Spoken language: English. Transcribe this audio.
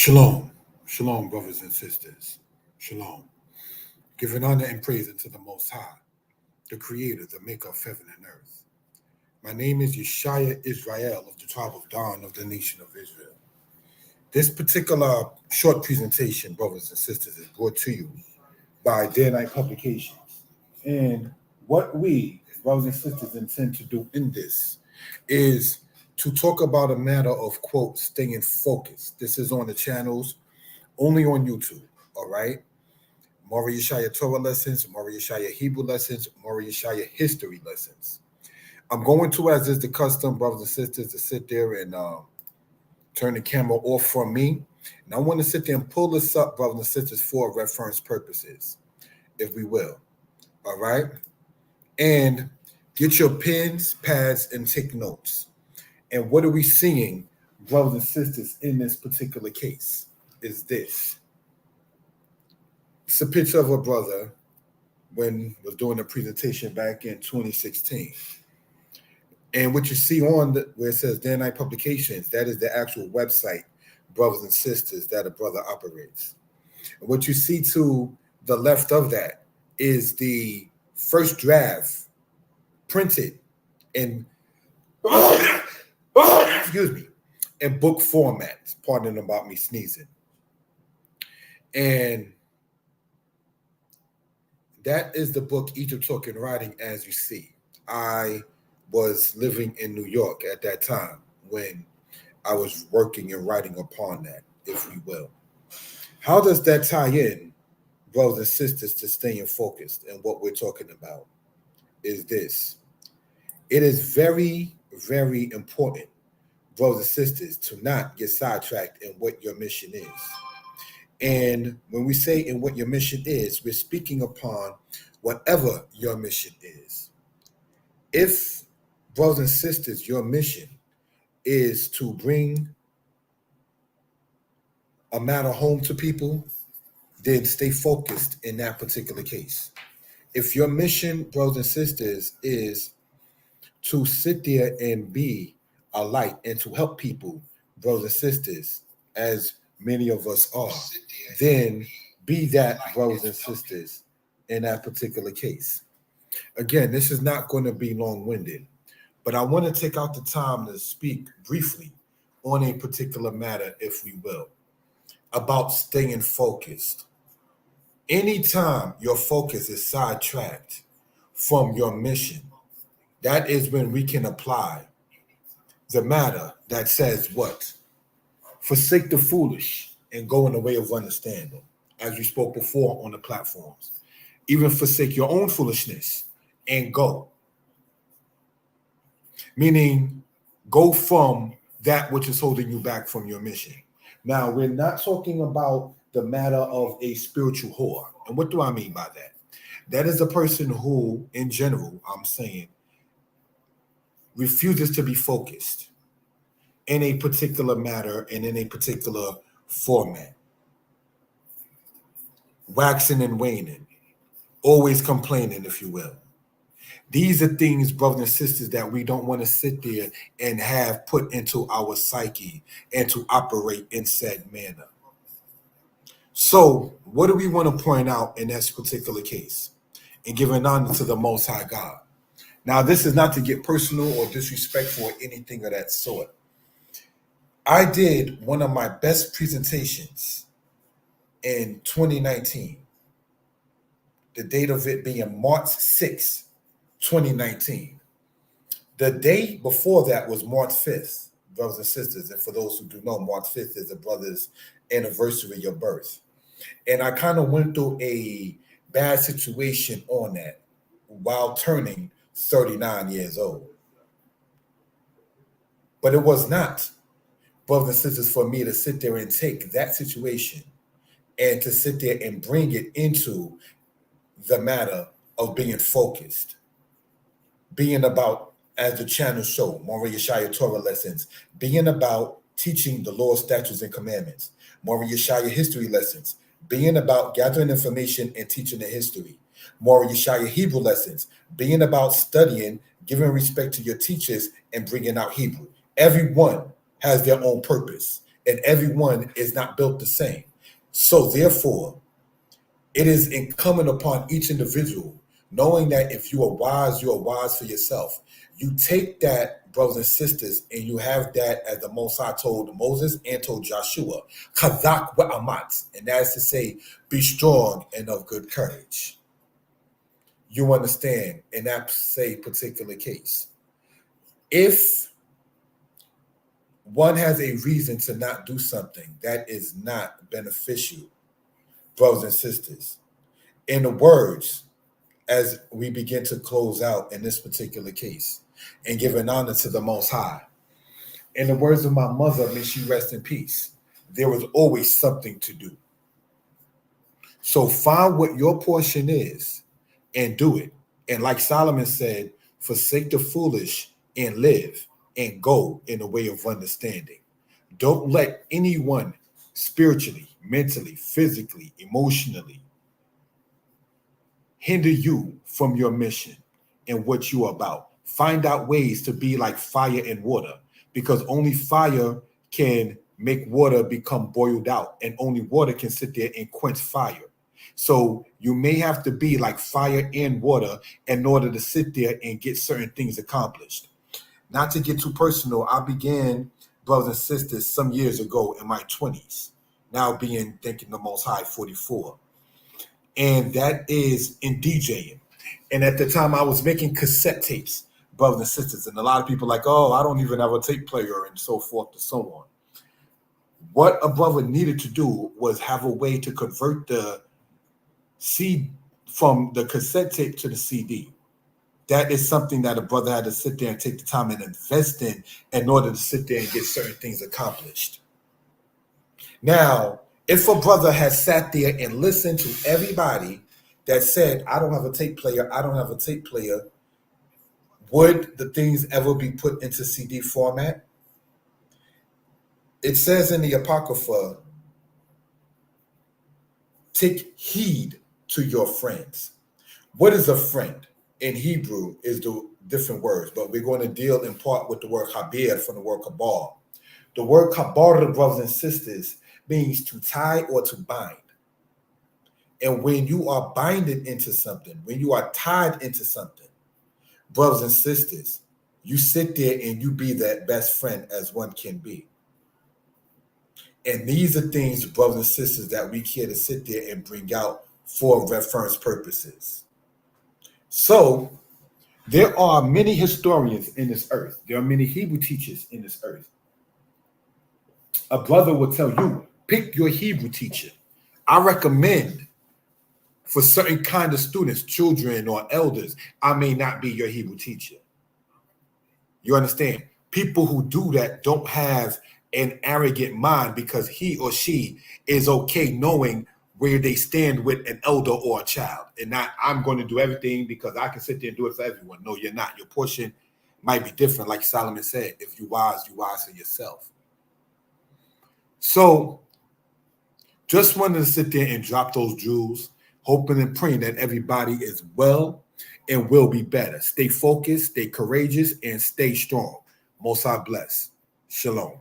Shalom. Shalom, brothers and sisters. Shalom. Giving honor and praise unto the Most High, the Creator, the Maker of heaven and earth. My name is Yeshaya Israel of the tribe of Dan of the nation of Israel. This particular short presentation, brothers and sisters, is brought to you by Danitepublications. And what we, brothers and sisters, intend to do in this is to talk about a matter of, quote, staying focused. This is on the channels, only on YouTube, all right? Mori Yeshaya Torah lessons, Mori Yeshaya Hebrew lessons, Mori Yeshaya history lessons. I'm going to, as is the custom, brothers and sisters, to sit there and turn the camera off from me. And I want to sit there and pull this up, brothers and sisters, for reference purposes, if we will, all right? And get your pens, pads, and take notes. And what are we seeing, brothers and sisters, in this particular case is this. It's a picture of a brother when was doing a presentation back in 2016. And what you see on where it says Danitepublications, that is the actual website, brothers and sisters, that a brother operates. And what you see to the left of that is the first draft printed in excuse me, in book format. Pardon about me sneezing. And that is the book Egypt Talking Writing, as you see. I was living in New York at that time when I was working and writing upon that, if we will. How does that tie in, brothers and sisters, to staying focused? And what we're talking about is this. It is very, very important, brothers and sisters, to not get sidetracked in what your mission is. And when we say in what your mission is, we're speaking upon whatever your mission is. If, brothers and sisters, your mission is to bring a matter home to people, then stay focused in that particular case. If your mission, brothers and sisters, is to sit there and be a light and to help people, brothers and sisters, as many of us are, then be that, brothers and sisters, in that particular case. Again, this is not going to be long-winded, but I want to take out the time to speak briefly on a particular matter, if we will, about staying focused. Anytime your focus is sidetracked from your mission, that is when we can apply the matter that says what? Forsake the foolish and go in the way of understanding, as we spoke before on the platforms. Even forsake your own foolishness and go. Meaning, go from that which is holding you back from your mission. Now, we're not talking about the matter of a spiritual whore. And what do I mean by that? That is a person who, in general, I'm saying, refuses to be focused in a particular matter and in a particular format. Waxing and waning, always complaining, if you will. These are things, brothers and sisters, that we don't want to sit there and have put into our psyche and to operate in said manner. So what do we want to point out in this particular case? And give an honor to the Most High God. Now, this is not to get personal or disrespectful or anything of that sort. I did one of my best presentations in 2019. The date of it being March 6, 2019. The day before that was March 5th, brothers and sisters. And for those who do know, March 5th is a brother's anniversary of birth. And I kind of went through a bad situation on that while turning 39 years old. But it was not, brothers and sisters, for me to sit there and take that situation and to sit there and bring it into the matter of being focused, being about, as the channel show, Mori Yeshaya Torah lessons, being about teaching the law, statutes, and commandments, Mori Yeshaya history lessons, being about gathering information and teaching the history, Mori Yeshaya Hebrew lessons, being about studying, giving respect to your teachers, and bringing out Hebrew. Everyone has their own purpose. and everyone is not built the same. So therefore, it is incumbent upon each individual, knowing that if you are wise for yourself. You take that, brothers and sisters, and you have that as the Most High told Moses and told Joshua, Chazak wa'amat, and that is to say, be strong and of good courage. You understand in that say particular case. If one has a reason to not do something that is not beneficial, brothers and sisters, in the words, as we begin to close out in this particular case and give an honor to the Most High. In the words of my mother, may she rest in peace, there was always something to do. So find what your portion is and do it. And like Solomon said, forsake the foolish and live and go in the way of understanding. Don't let anyone spiritually, mentally, physically, emotionally hinder you from your mission and what you are about. Find out ways to be like fire and water, because only fire can make water become boiled out, and only water can sit there and quench fire. So you may have to be like fire and water in order to sit there and get certain things accomplished. Not to get too personal, I began, brothers and sisters, some years ago in my 20s, now being, thanking the Most High, 44. And that is in DJing. And at the time I was making cassette tapes, brothers and sisters. And a lot of people like, oh, I don't even have a tape player and so forth and so on. What a brother needed to do was have a way to convert the CD from the cassette tape to the CD. That is something that a brother had to sit there and take the time and invest in order to sit there and get certain things accomplished. Now, if a brother has sat there and listened to everybody that said, I don't have a tape player, would the things ever be put into CD format? It says in the Apocrypha, take heed to your friends. What is a friend? In Hebrew is the different words, but we're going to deal in part with the word habir from the word kabal. The word kabal, brothers and sisters, means to tie or to bind. And when you are binded into something, when you are tied into something, brothers and sisters, you sit there and you be that best friend as one can be. And these are things, brothers and sisters, that we care to sit there and bring out for reference purposes. So there are many historians in this earth. There are many Hebrew teachers in this earth. A brother will tell you, pick your Hebrew teacher. I recommend for certain kind of students, children or elders, I may not be your Hebrew teacher. You understand? People who do that don't have an arrogant mind because he or she is okay knowing where they stand with an elder or a child, and not I'm going to do everything because I can sit there and do it for everyone. No, you're not. Your portion might be different. Like Solomon said, if you wise for yourself. So just wanted to sit there and drop those jewels, hoping and praying that everybody is well and will be better. Stay focused, stay courageous, and stay strong. Most High bless. Shalom.